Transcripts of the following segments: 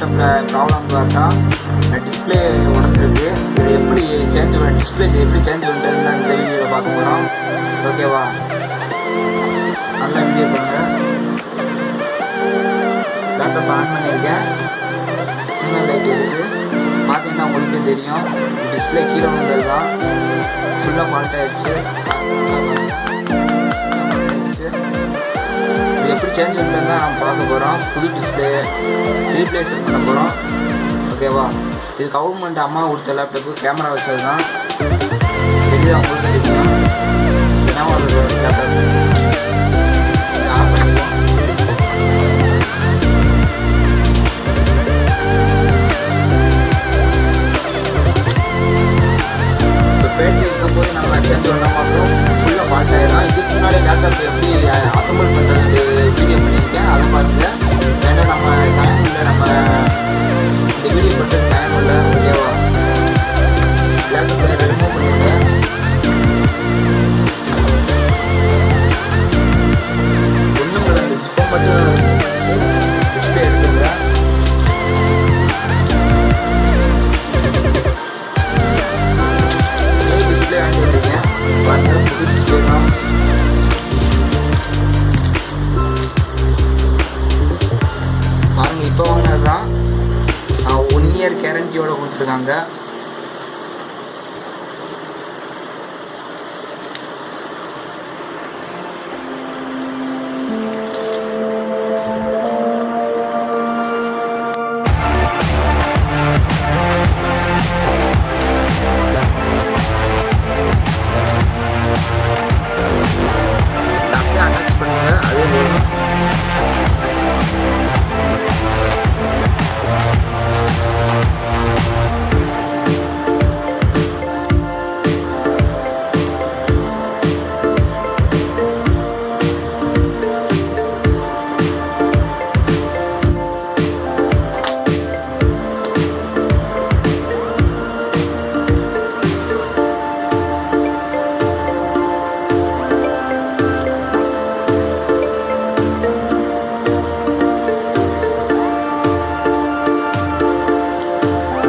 லேப்டாப்பில் ப்ராப்ளம் பார்த்தா டிஸ்பிளே உடஞ்சிருக்கு. இது எப்படி டிஸ்பிளே எப்படி சேஞ்ச் பண்ணுறதுன்னு இந்த வீடியோவில் பார்க்க போகிறோம். ஓகேவா, நல்லா வீடியோ பண்ணுங்கள். லேப்டாப் ஆன் பண்ணியிருக்கேன், சிக்னல் லைட் இருக்குது. பார்த்தீங்கன்னா உங்களுக்கே தெரியும், டிஸ்பிளே கீழே வந்தது தான் ஃபுல்லாக ஃபால்ட் ஆகிடுச்சு. இது எப்படி சேஞ்ச் பண்ணுறது தான் நம்ம பார்க்க போகிறோம். புது டிஸ்பிளே ரீப்ளேஸ் பண்ண போகிறோம். ஓகேவா, இது கவர்மெண்ட் அம்மா கொடுத்த லேப்டாப்பு, கேமரா வச்சது தான். தெரியுது அவங்களுக்கு தெரியும். என்ன ஒரு லேப்டாப் ஆஃப் பண்ணிடுவோம். இப்போ பேட்டரி இருக்கும்போது நம்ம சேஞ்ச் பண்ண மாட்டோம், ஃபுல்லாக ஃபால்ட் ஆகிடும். இதுக்கு முன்னாடி லேப்டாப் எப்படி அசம்பிள் பண்ணுறது வீடியோ பண்ணியிருக்கேன், அதை பாருங்க. ஏன்னா நம்ம டைம் இல்லை, நம்ம இந்த வீடியோ பண்ணுறது டைம் இல்லை. ஓகேவா, லேப்டாப் ரிமூவ் பண்ணிடுங்க. ஒன்றும் இல்லை, இந்த சிப்பை மட்டும் டிஸ்பிளே எடுத்துங்க. டிஸ்பிளே வாங்கிட்டு பாருங்க, புது டிஸ்பிளே தான். பாருங்க, இப்போ வாங்கினது தான். 1 இயர் கேரண்டியோட கொடுத்துருக்காங்க. அட்டாச் பண்ணுங்க, அதே போதும்.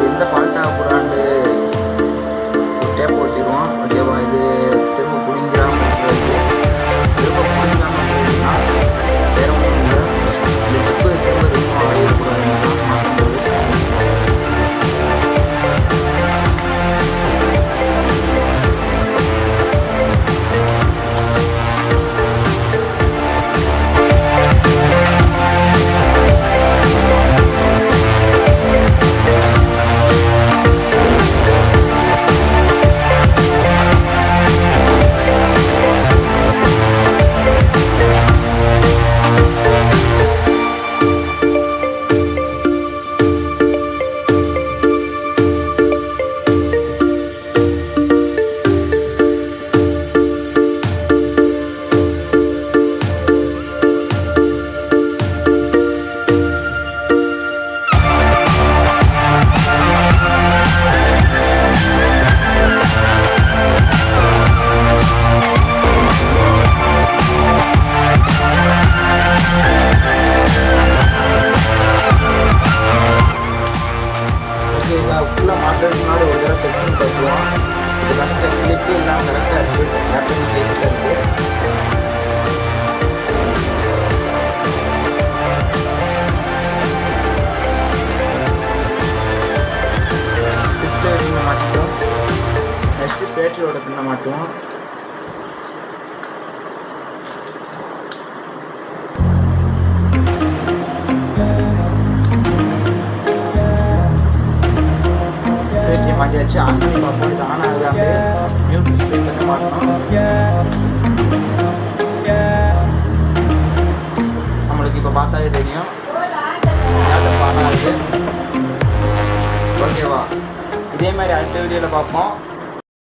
எந்த ஃபால்ட்டாக போகிறான்னு ஒரு டேப் ஓட்டிடுவோம். ஓகேவா, இது திரும்ப புளிங்காமல் திரும்ப புளிங்காமல் போயிடுச்சுன்னா வேற ஒன்றும் இல்லை. இந்த டிப்பு திரும்ப ரிமூவ் ஆகிடக்கூடாதுன்னா மாற்றும்போது ஃபுல்லாக மாட்டுறதுக்கு முன்னாடி ஒரு தடவை செக் பண்ணி பார்த்துருவோம். இது கரெக்டாக கிளிப்பு எல்லாம் கரெக்டாக இருக்குது, லேப்டாப் சைஸில் இருக்குது. டிஸ்பிளே பின்ன மாட்டிட்டோம். நெக்ஸ்ட்டு பேட்டரியோட பின்ன மாட்டுவோம். மாட்டியாச்சு. ஆன் பண்ணி பார்ப்போம். இது ஆன் ஆகுது. அப்படியே மியூட் டிஸ்பிளே பண்ண மாட்டோம். நம்மளுக்கு இப்போ பார்த்தாலே தெரியும் லேப்டாப் ஆன் ஆகுது. ஓகேவா, இதே மாதிரி அடுத்த வீடியோவில் பார்ப்போம்.